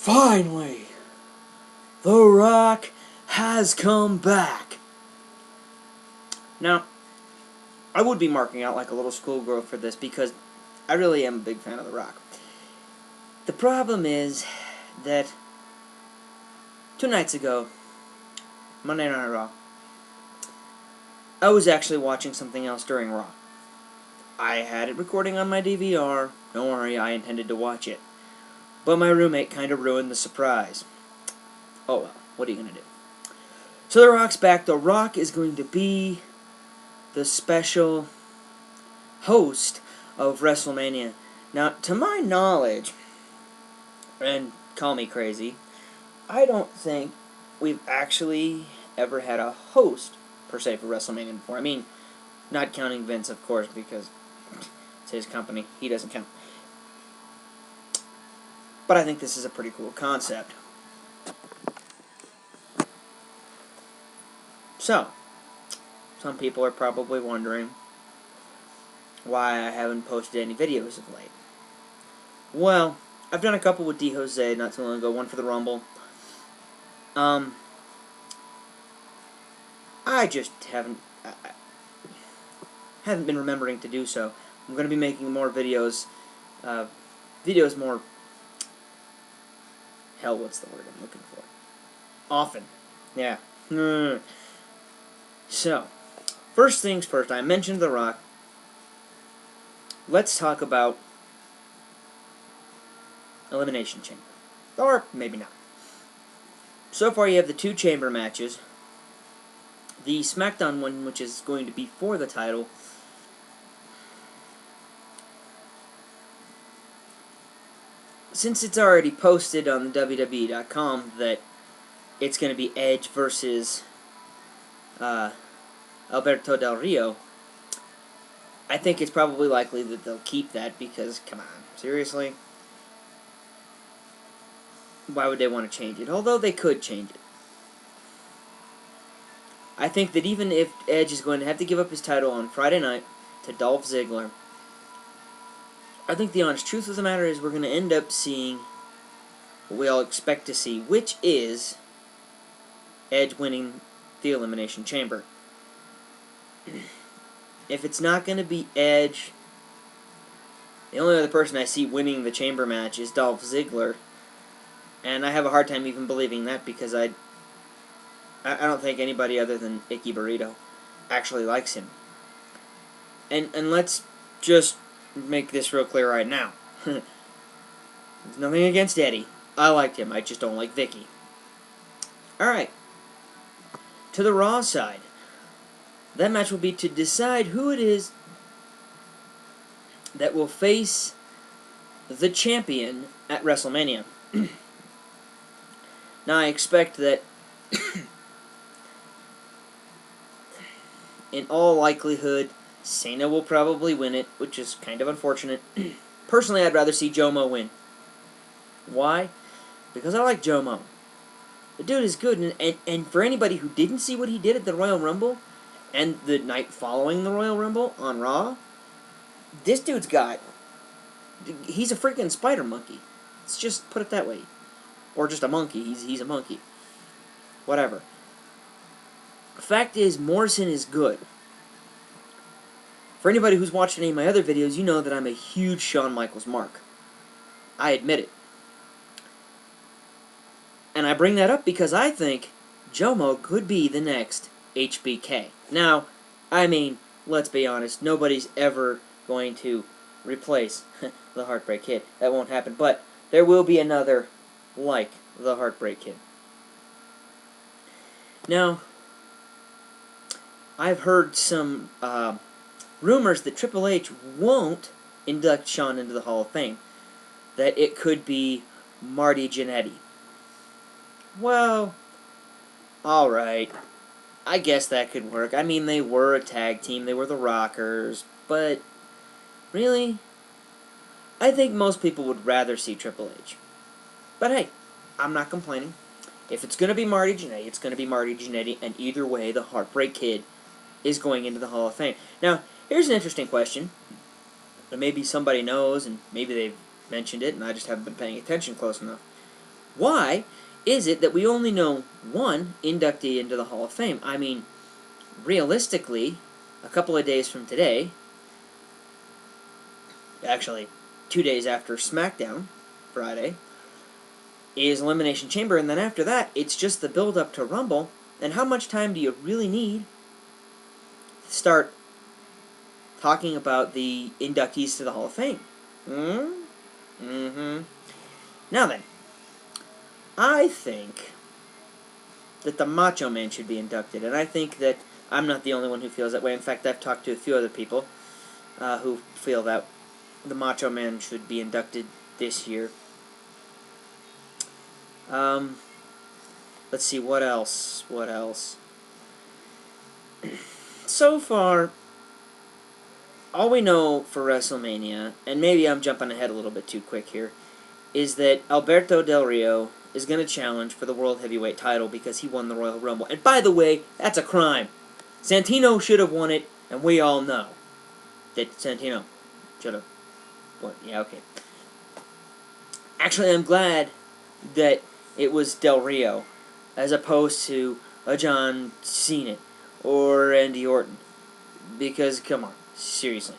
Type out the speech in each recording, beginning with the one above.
Finally, The Rock has come back. Now, I would be marking out like a little schoolgirl for this because I really am a big fan of The Rock. The problem is that 2 nights ago, Monday Night Raw, I was actually watching something else during Raw. I had it recording on my DVR. Don't worry, I intended to watch it. But my roommate kind of ruined the surprise. Oh well, what are you going to do? So The Rock's back. The Rock is going to be the special host of WrestleMania. Now, to my knowledge, and call me crazy, I don't think we've actually ever had a host, per se, for WrestleMania before. I mean, not counting Vince, of course, because it's his company. He doesn't count. But I think this is a pretty cool concept. So, some people are probably wondering why I haven't posted any videos of late. Well, I've done a couple with D. Jose not too long ago, one for the Rumble. I just haven't been remembering to do so. I'm going to be making more videos, more, hell, what's the word I'm looking for? Often. Yeah. So, first things first, I mentioned The Rock. Let's talk about Elimination Chamber. Or maybe not. So far you have the 2 chamber matches. The SmackDown one, which is going to be for the title, since it's already posted on the WWE.com that it's going to be Edge versus Alberto Del Rio, I think it's probably likely that they'll keep that because, come on, seriously? Why would they want to change it? Although they could change it. I think that even if Edge is going to have to give up his title on Friday night to Dolph Ziggler, I think the honest truth of the matter is we're going to end up seeing what we all expect to see, which is Edge winning the Elimination Chamber. If it's not going to be Edge, the only other person I see winning the chamber match is Dolph Ziggler, and I have a hard time even believing that because I don't think anybody other than Icky Burrito actually likes him. And let's just make this real clear right now. There's nothing against Eddie. I liked him. I just don't like Vicky. Alright. To the Raw side. That match will be to decide who it is that will face the champion at WrestleMania. Now, I expect that in all likelihood, Cena will probably win it, which is kind of unfortunate. Personally, I'd rather see Jomo win. Why? Because I like Jomo. The dude is good, and for anybody who didn't see what he did at the Royal Rumble, and the night following the Royal Rumble on Raw, this dude's he's a freaking spider monkey. Let's just put it that way. Or just a monkey. He's a monkey. Whatever. The fact is, Morrison is good. For anybody who's watched any of my other videos, you know that I'm a huge Shawn Michaels mark. I admit it. And I bring that up because I think Jomo could be the next HBK. Now, I mean, let's be honest, nobody's ever going to replace the Heartbreak Kid. That won't happen, but there will be another like the Heartbreak Kid. Now, I've heard some rumors that Triple H won't induct Shawn into the Hall of Fame. That it could be Marty Jannetty. Well, alright. I guess that could work. I mean, they were a tag team. They were the Rockers. But, really? I think most people would rather see Triple H. But hey, I'm not complaining. If it's going to be Marty Jannetty, it's going to be Marty Jannetty. And either way, the Heartbreak Kid is going into the Hall of Fame. Now, here's an interesting question that maybe somebody knows, and maybe they've mentioned it, and I just haven't been paying attention close enough. Why is it that we only know one inductee into the Hall of Fame? I mean, realistically, a couple of days from today, actually 2 days after SmackDown, Friday, is Elimination Chamber, and then after that, it's just the build-up to Rumble. And how much time do you really need to start talking about the inductees to the Hall of Fame? Now then, I think that the Macho Man should be inducted, and I think that I'm not the only one who feels that way. In fact, I've talked to a few other people who feel that the Macho Man should be inducted this year. Let's see, what else? So far, all we know for WrestleMania, and maybe I'm jumping ahead a little bit too quick here, is that Alberto Del Rio is going to challenge for the World Heavyweight title because he won the Royal Rumble. And by the way, that's a crime. Santino should have won it, and we all know that Santino should have won. Yeah, okay. Actually, I'm glad that it was Del Rio, as opposed to a John Cena or Randy Orton. Because, come on, seriously.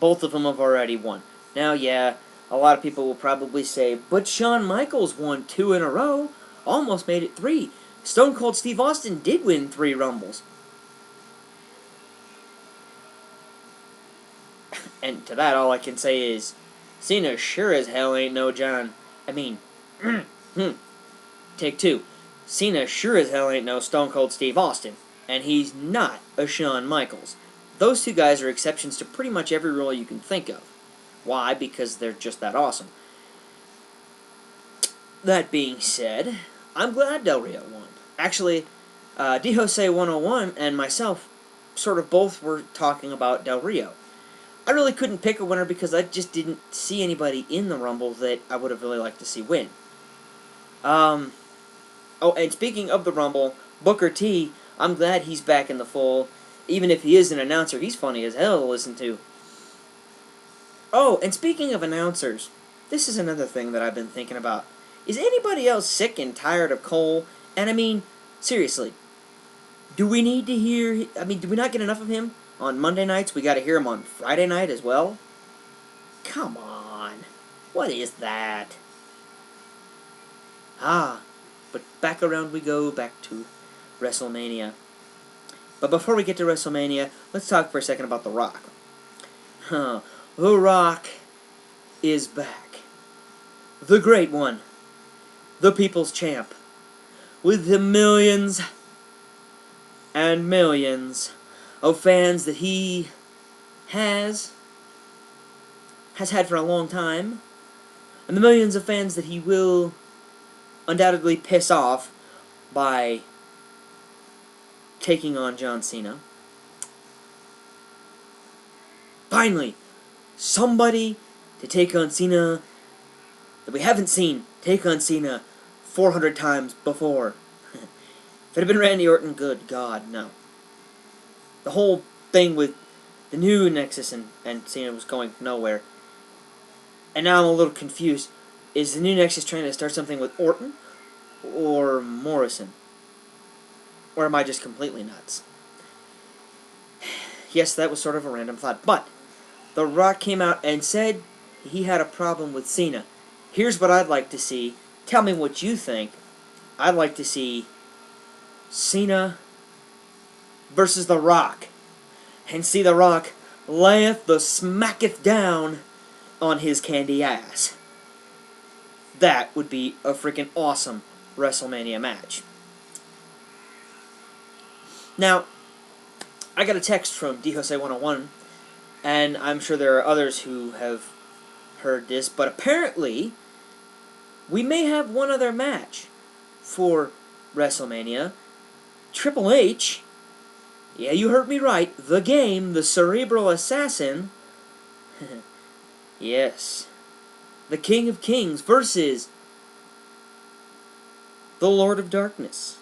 Both of them have already won. Now, yeah, a lot of people will probably say, but Shawn Michaels won 2 in a row. Almost made it 3. Stone Cold Steve Austin did win 3 Rumbles. And to that, all I can say is, Cena sure as hell ain't no John. I mean, take 2. Cena sure as hell ain't no Stone Cold Steve Austin. And he's not a Shawn Michaels. Those 2 guys are exceptions to pretty much every rule you can think of. Why? Because they're just that awesome. That being said, I'm glad Del Rio won. Actually, D-Jose 101 and myself sort of both were talking about Del Rio. I really couldn't pick a winner because I just didn't see anybody in the Rumble that I would have really liked to see win. Oh, and speaking of the Rumble, Booker T, I'm glad he's back in the fold. Even if he is an announcer, he's funny as hell to listen to. Oh, and speaking of announcers, this is another thing that I've been thinking about. Is anybody else sick and tired of Cole? And I mean, seriously, do we need to hear... I mean, do we not get enough of him on Monday nights? We gotta hear him on Friday night as well? Come on. What is that? But back around we go, back to WrestleMania. But before we get to WrestleMania, let's talk for a second about The Rock. The Rock is back. The Great One. The People's Champ. With the millions and millions of fans that he has had for a long time. And the millions of fans that he will undoubtedly piss off by taking on John Cena. Finally, somebody to take on Cena that we haven't seen take on Cena 400 times before. If it had been Randy Orton, good God, no. The whole thing with the new Nexus and Cena was going nowhere. And now I'm a little confused. Is the new Nexus trying to start something with Orton or Morrison? Or am I just completely nuts? Yes, that was sort of a random thought. But The Rock came out and said he had a problem with Cena. Here's what I'd like to see. Tell me what you think. I'd like to see Cena versus The Rock. And see The Rock layeth the smacketh down on his candy ass. That would be a freaking awesome WrestleMania match. Now, I got a text from D-Jose101, and I'm sure there are others who have heard this, but apparently we may have one other match for WrestleMania. Triple H, yeah, you heard me right, the game, the Cerebral Assassin, yes, the King of Kings versus the Lord of Darkness,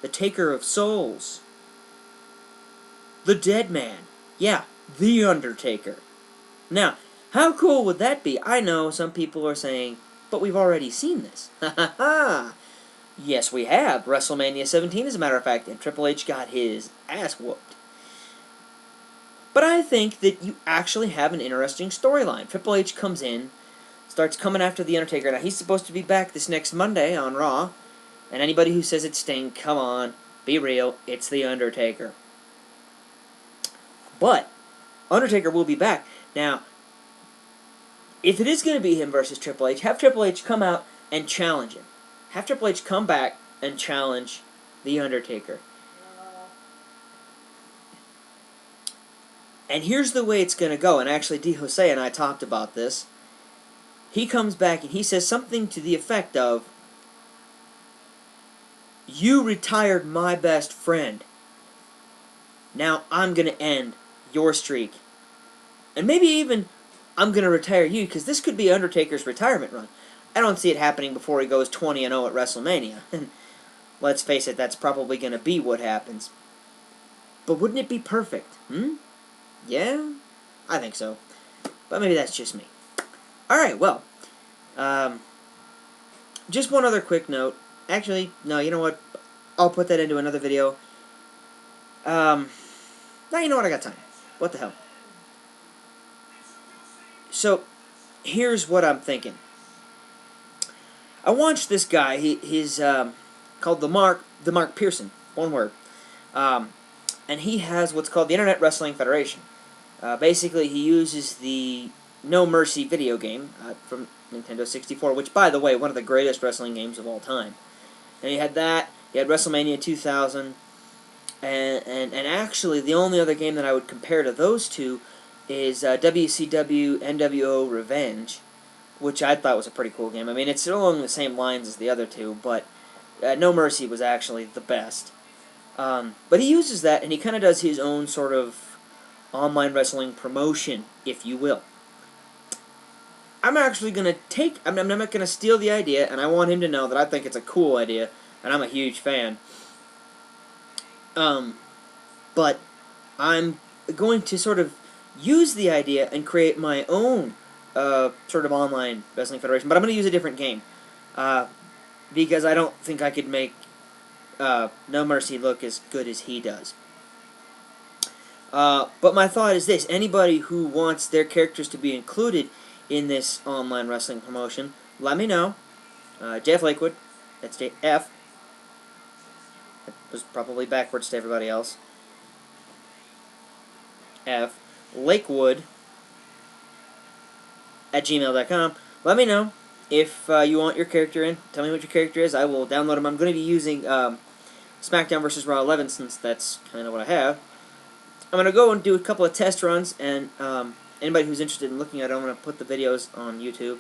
the Taker of Souls, the Dead Man, yeah, the Undertaker. Now, how cool would that be? I know some people are saying, But we've already seen this. Ha ha ha! Yes, we have. WrestleMania 17, as a matter of fact, and Triple H got his ass whooped. But I think that you actually have an interesting storyline. Triple H comes in, starts coming after The Undertaker. Now, he's supposed to be back this next Monday on Raw. And anybody who says it's Sting, come on, be real, it's The Undertaker. But Undertaker will be back. Now, if it is going to be him versus Triple H, have Triple H come out and challenge him. Have Triple H come back and challenge The Undertaker. And here's the way it's going to go. And actually, D. Jose and I talked about this. He comes back and he says something to the effect of, "You retired my best friend. Now I'm going to end your streak. And maybe even I'm going to retire you, because this could be Undertaker's retirement run." I don't see it happening before he goes 20-0 at WrestleMania. And let's face it, that's probably going to be what happens. But wouldn't it be perfect? Yeah? I think so. But maybe that's just me. Alright, well. Just one other quick note. Actually, no, you know what? I'll put that into another video. Now you know what? I got time. What the hell? So, here's what I'm thinking. I watched this guy. He's called the Mark Pearson. One word. And he has what's called the Internet Wrestling Federation. Basically, he uses the No Mercy video game from Nintendo 64, which, by the way, one of the greatest wrestling games of all time. And he had that. He had WrestleMania 2000. And actually, the only other game that I would compare to those two is WCW NWO Revenge, which I thought was a pretty cool game. I mean, it's along the same lines as the other two, but No Mercy was actually the best. But he uses that, and he kind of does his own sort of online wrestling promotion, if you will. I'm actually going to I'm not going to steal the idea, and I want him to know that I think it's a cool idea, and I'm a huge fan. But I'm going to sort of use the idea and create my own sort of online wrestling federation, but I'm going to use a different game, because I don't think I could make No Mercy look as good as he does. But my thought is this: anybody who wants their characters to be included in this online wrestling promotion, let me know. Jeff Lakewood, that's F. That was probably backwards to everybody else. F. Lakewood at gmail.com. Let me know if you want your character in. Tell me what your character is. I will download them. I'm going to be using SmackDown vs. Raw 11, since that's kind of what I have. I'm going to go and do a couple of test runs, and anybody who's interested in looking at it, I'm going to put the videos on YouTube.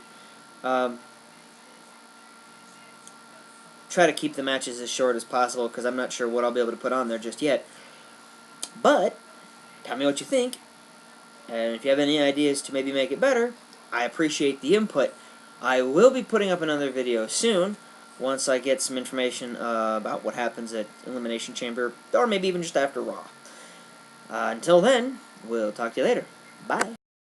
Try to keep the matches as short as possible, because I'm not sure what I'll be able to put on there just yet. But tell me what you think, and if you have any ideas to maybe make it better, I appreciate the input. I will be putting up another video soon, once I get some information about what happens at Elimination Chamber, or maybe even just after Raw. Until then, we'll talk to you later. Bye.